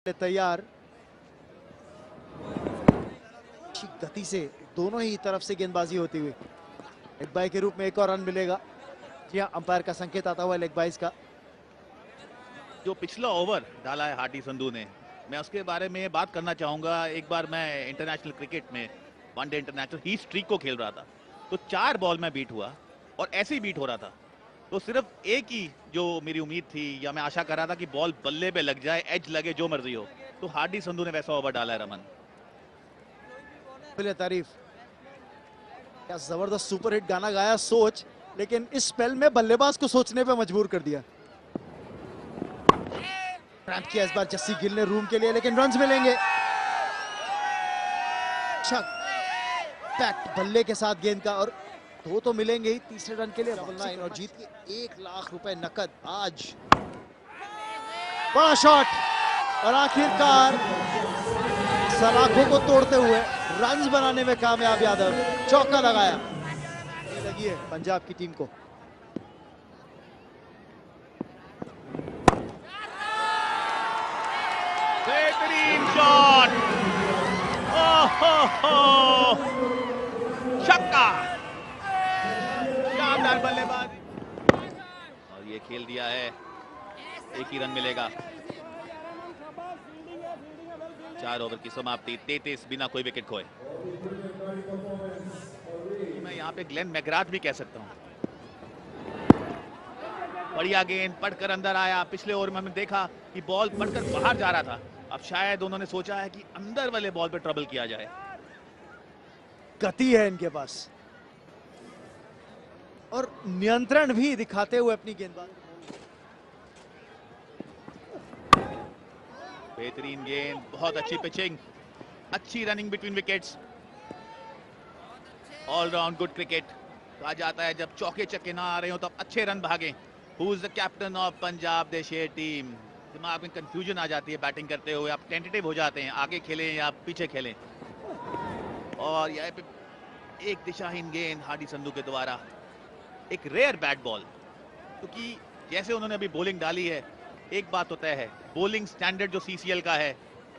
तैयार गति से दोनों ही तरफ से गेंदबाजी होती हुई लेग बाय के रूप में एक और रन मिलेगा। जी हाँ, अंपायर का संकेत आता हुआ लेग बाइस का। जो पिछला ओवर डाला है हार्डी संधू ने, मैं उसके बारे में बात करना चाहूंगा। एक बार मैं इंटरनेशनल क्रिकेट में वनडे इंटरनेशनल ही स्ट्रीक को खेल रहा था, तो 4 बॉल में बीट हुआ और ऐसे ही बीट हो रहा था। तो सिर्फ एक ही जो मेरी उम्मीद थी या मैं आशा कर रहा था कि बॉल बल्ले पे लग जाए, एज लगे, जो मर्जी हो, तो हार्डी संधू ने वैसा ओवर डाला है। रमन, तारीफ, क्या जबरदस्त सुपरहिट गाना गाया सोच, लेकिन इस स्पेल में बल्लेबाज को सोचने पे मजबूर कर दिया। क्रैम्प किया इस बार जस्सी गिल ने रूम के लिए, लेकिन रन्स मिलेंगे। पैक्ट बल्ले के साथ गेंद का, और 2 तो मिलेंगे ही तीसरे रन के लिए। 9 और जीत के 1 लाख रुपए नकद आज। बड़ा शॉट और आखिरकार सलाखों को तोड़ते हुए रन्स बनाने में कामयाब यादव। चौका लगाया, लगी है पंजाब की टीम को। बेहतरीन शॉट, छक्का, शानदार बल्लेबाजी, और ये खेल दिया है। 1 ही रन मिलेगा। 4 ओवर की समाप्ति, 33 बिना कोई विकेट खोए। मैं यहाँ पे ग्लेन मैकग्राथ भी कह सकता हूँ। बढ़िया गेंद पढ़कर अंदर आया। पिछले ओवर में हमने देखा कि बॉल पढ़कर बाहर जा रहा था, अब शायद उन्होंने सोचा है कि अंदर वाले बॉल पे ट्रबल किया जाए। गति है इनके पास और नियंत्रण भी दिखाते हुए अपनी गेंदबाजी। बेहतरीन गेंद, बहुत अच्छी पिचिंग, अच्छी running between wickets, allround good cricket. कहा जाता है जब चौके चक्के ना आ रहे हो तब अच्छे रन भागे। Who is the captain of Punjab देशे टीम? दिमाग में कंफ्यूजन आ जाती है बैटिंग करते हुए, आप टेंटेटिव हो जाते हैं, आगे खेलें या पीछे खेलें। और यहाँ पे एक दिशाहीन गेंद हार्डी संधू के द्वारा, एक रेयर बैट बॉल, क्योंकि जैसे उन्होंने अभी बॉलिंग डाली है, एक बात तो तय है, बॉलिंग स्टैंडर्ड जो सीसीएल का है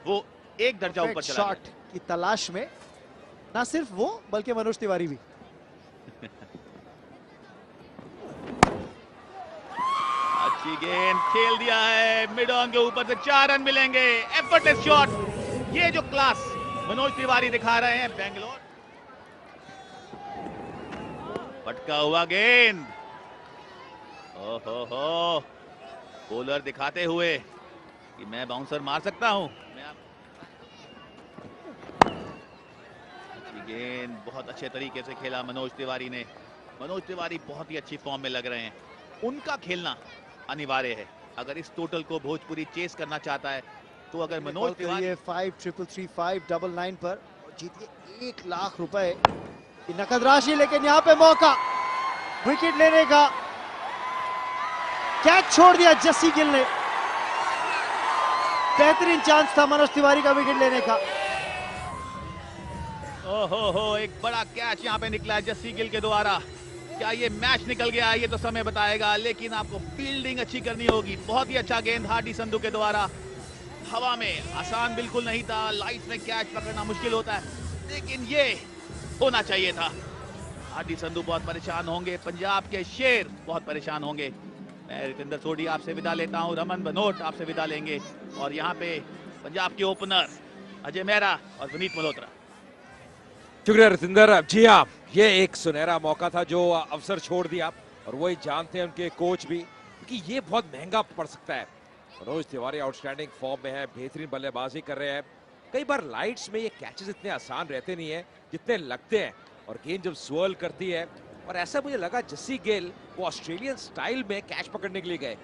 वो एक दर्जा ऊपर चला गया। शॉट की तलाश में ना सिर्फ वो बल्कि मनोज तिवारी भी। अच्छी गेंद खेल दिया है, मिड ऑन के ऊपर से 4 रन मिलेंगे। एफर्टलेस शॉट, ये जो क्लास मनोज तिवारी दिखा रहे हैं बेंगलोर। पटका हुआ गेंद, ओहो, बॉलर दिखाते हुए कि मैं बाउंसर मार सकता हूं। अच्छी गेंद, बहुत अच्छे तरीके से खेला मनोज तिवारी ने। मनोज तिवारी बहुत ही अच्छी फॉर्म में लग रहे हैं। उनका खेलना अनिवार्य है अगर इस टोटल को भोजपुरी चेस करना चाहता है। तो अगर मनोज तिवारी 5-3-3-5-9 पर जीतिए 1 लाख रुपए की नकद राशि, लेकिन यहाँ पे मौका विकेट लेने का। कैच छोड़ दिया जस्सी गिल ने, बेहतरीन चांस था मनोज तिवारी का विकेट लेने का। ओहो, एक बड़ा कैच यहाँ पे निकला है जस्सी गिल के द्वारा। क्या ये मैच निकल गया ये तो समय बताएगा, लेकिन आपको फील्डिंग अच्छी करनी होगी। बहुत ही अच्छा गेंद हार्डी संधू के द्वारा, हवा में, आसान बिल्कुल नहीं था। लाइट में कैच पकड़ना मुश्किल होता है, लेकिन ये होना चाहिए था। हार्डी संधू बहुत परेशान होंगे, पंजाब के शेर बहुत परेशान होंगे। मैं रितेंद्र सोढी आपसे विदा लेता हूं, रमन बनोट आपसे विदा लेंगे, और यहाँ पे पंजाब के ओपनर अजय मेहरा और विनीत मल्होत्रा। शुक्रिया रितेंद्र। जी हाँ, ये एक सुनहरा मौका था जो अवसर छोड़ दिया, और वही जानते हैं उनके कोच भी कि ये बहुत महंगा पड़ सकता है। मनोज तिवारी आउटस्टैंडिंग फॉर्म में है, बेहतरीन बल्लेबाजी कर रहे हैं। कई बार लाइट्स में ये कैचेस इतने आसान रहते नहीं है जितने लगते हैं, और गेंद जब स्वर्ल करती है, और ऐसा मुझे लगा जस्सी गिल वो ऑस्ट्रेलियन स्टाइल में कैच पकड़ने के लिए गए,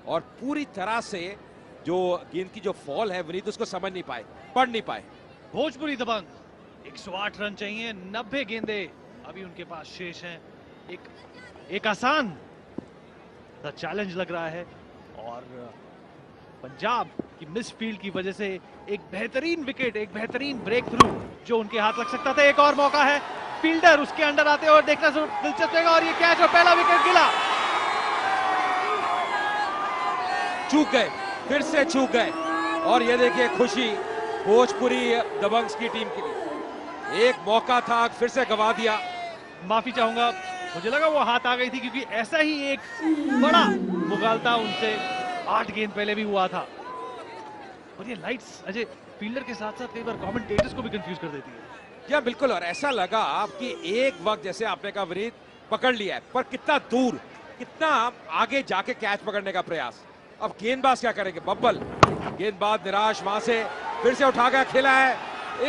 और पूरी तरह से जो गेंद की जो फॉल है विनीत उसको समझ नहीं पाए, पढ़ नहीं पाए। भोजपुरी दबंग 108 रन चाहिए, 90 गेंदे अभी उनके पास शेष हैं। एक आसान चैलेंज लग रहा है, और पंजाब की मिस फील्ड की वजह से एक बेहतरीन विकेट, एक बेहतरीन ब्रेक थ्रू जो उनके हाथ लग सकता था। एक और मौका है, फील्डर उसके अंडर आते और देखना दिलचस्प रहेगा, और ये कैच और पहला विकेट गिला। चूक गए, फिर से चूक गए। और ये देखिए खुशी भोजपुरी दबंग्स की टीम के लिए। एक मौका था, फिर से गवा दिया। माफी चाहूंगा, मुझे लगा वो हाथ आ गई थी, क्योंकि ऐसा ही एक बड़ा मुगालता उनसे 8 गेंद पहले भी हुआ था। और ये लाइट्स अजय फील्डर के साथ साथ कई बार कमेंटेटर्स को भी कंफ्यूज कर देती है। या बिल्कुल, और ऐसा लगा कि एक वक्त जैसे आपने कहा विनीत पकड़ लिया है, पर कितना दूर, कितना आगे जाके कैच पकड़ने का प्रयास। अब गेंदबाज क्या करेंगे? बब्बल गेंदबाज निराश, वहां से फिर से उठा कर खेला है।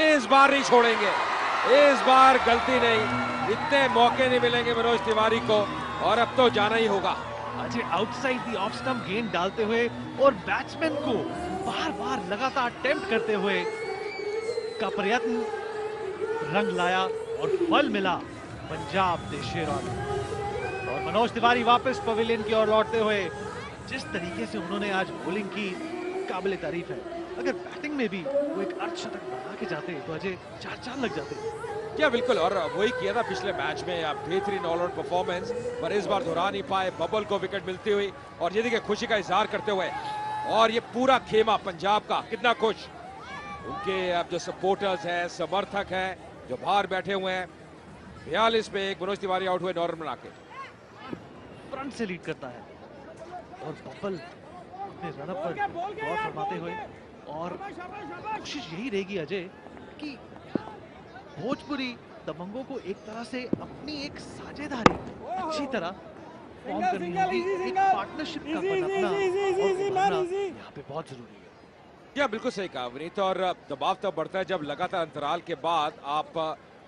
इस बार नहीं छोड़ेंगे, इस बार गलती नहीं, इतने मौके नहीं मिलेंगे मनोज तिवारी को, और अब तो जाना ही होगा। Ajay outside the off stump गेंद डालते हुए और बैट्समैन को बार बार लगातार अटेम्प्ट करते हुए का प्रयत्न रंग लाया और फल मिला पंजाब दे शेरों को। और मनोज तिवारी वापस पवेलियन की ओर लौटते हुए जिस तरीके से उन्होंने आज बॉलिंग की, काबिल तारीफ है। अगर बैटिंग में भी वो एक अर्धशतक बना के जाते तो अजय 4 चांद लग जाते। क्या बिल्कुल, और वही किया था पिछले मैच में, बेहतरीन ऑलराउंड परफॉर्मेंस, पर इस बार दोहरा नहीं पाए। बबल को विकेट मिलती हुई और ये देखिए खुशी का इजहार करते हुए, और ये पूरा खेमा पंजाब का कितना खुश। उनके अब जो सपोर्टर्स हैं, समर्थक हैं, जो बाहर बैठे हुए हैं। 42 पे 1 मनोज तिवारी आउट हुए नॉर्मल बना के। फ्रंट से लीड करता है और बबल अपने रनअप पर गौर फरमाते हुए, और कोशिश यही रहेगी अजय कि भोजपुरी दबंगों को एक तरह से अपनी एक साझेदारी अच्छी तरह फॉर्म करनी होगी। एक पार्टनरशिप का बनना और उभरना यहाँ पे बहुत जरूरी है। क्या बिल्कुल सही कहा विनीत, और दबाव तब बढ़ता है जब लगातार अंतराल के बाद आप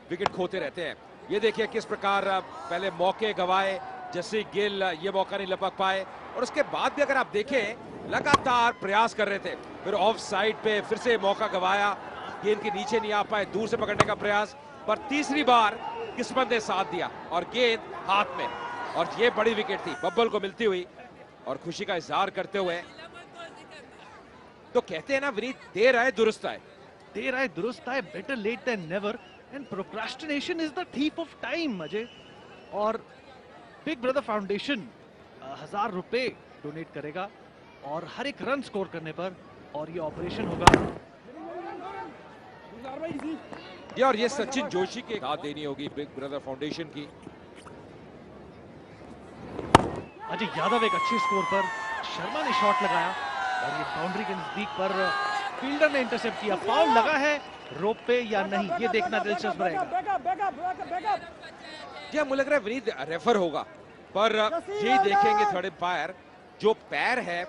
विकेट खोते रहते हैं। ये देखिए किस प्रकार पहले मौके गवाए, जैसे गिल ये मौका नहीं लपक पाए, और उसके बाद भी अगर आप देखें लगातार प्रयास कर रहे थे, फिर ऑफ साइड पे फिर से मौका गवाया, गेंद के नीचे नहीं आ पाए, दूर से पकड़ने का प्रयास, पर तीसरी बार किस्मत ने साथ दिया और गेंद हाथ में, और ये बड़ी विकेट थी बब्बल को मिलती हुई, और खुशी का इजहार करते हुए। तो कहते हैं ना विनीत, देर आए दुरुस्त आए। देर आए दुरुस्त आए, better late than never, and procrastination is the thief of time Ajay. और बिग ब्रदर फाउंडेशन 1000 रुपए डोनेट करेगा और हर एक रन स्कोर करने पर, और ये ऑपरेशन होगा। और ये सचिन जोशी के साथ देनी होगी बिग ब्रदर फाउंडेशन की। अजय यादव एक अच्छे स्कोर पर, शर्मा ने शॉट लगाया और ये बाउंड्री के नजदीक पर फील्डर ने इंटरसेप्ट किया। फाउल लगा है रोप पे या नहीं, ये देखना दिलचस्प रहेगा। क्या मुझे लग रहा है विनीत रेफर होगा, पर यही देखेंगे थर्ड एम्पायर, जो पैर है,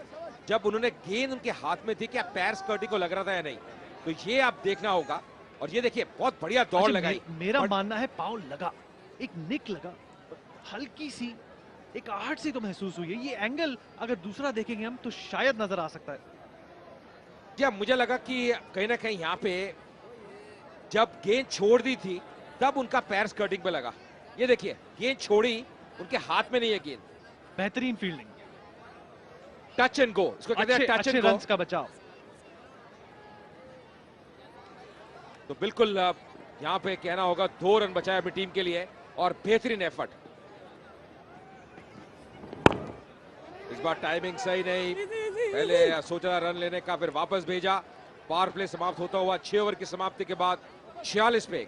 जब उन्होंने गेंद उनके हाथ में थी, क्या पैर स्कर्टिंग को लग रहा था या नहीं, तो ये आप देखना होगा। और ये देखिए बहुत बढ़िया दौड़ लगाई। मेरा मानना है फाउल लगा, एक निक लगा, हल्की सी एक आहट सी तो महसूस हुई है। ये एंगल अगर दूसरा देखेंगे हम तो शायद नजर आ सकता है। क्या मुझे लगा कि कहीं ना कहीं यहाँ पे जब गेंद छोड़ दी थी तब उनका पैर स्कर्टिंग पे लगा। ये देखिए गेंद छोड़ी, उनके हाथ में नहीं है गेंद। बेहतरीन फील्डिंग, टच एंड गो, इसको कहते हैं टच एंड गो। रन्स का बचाव। तो बिल्कुल यहाँ पे कहना होगा 2 रन बचाए अपनी टीम के लिए, और बेहतरीन एफर्ट। इस बार टाइमिंग सही नहीं, पहले सोचा रन लेने का, फिर वापस भेजा। पावर प्ले समाप्त होता हुआ 6 ओवर की समाप्ति के बाद 46 पे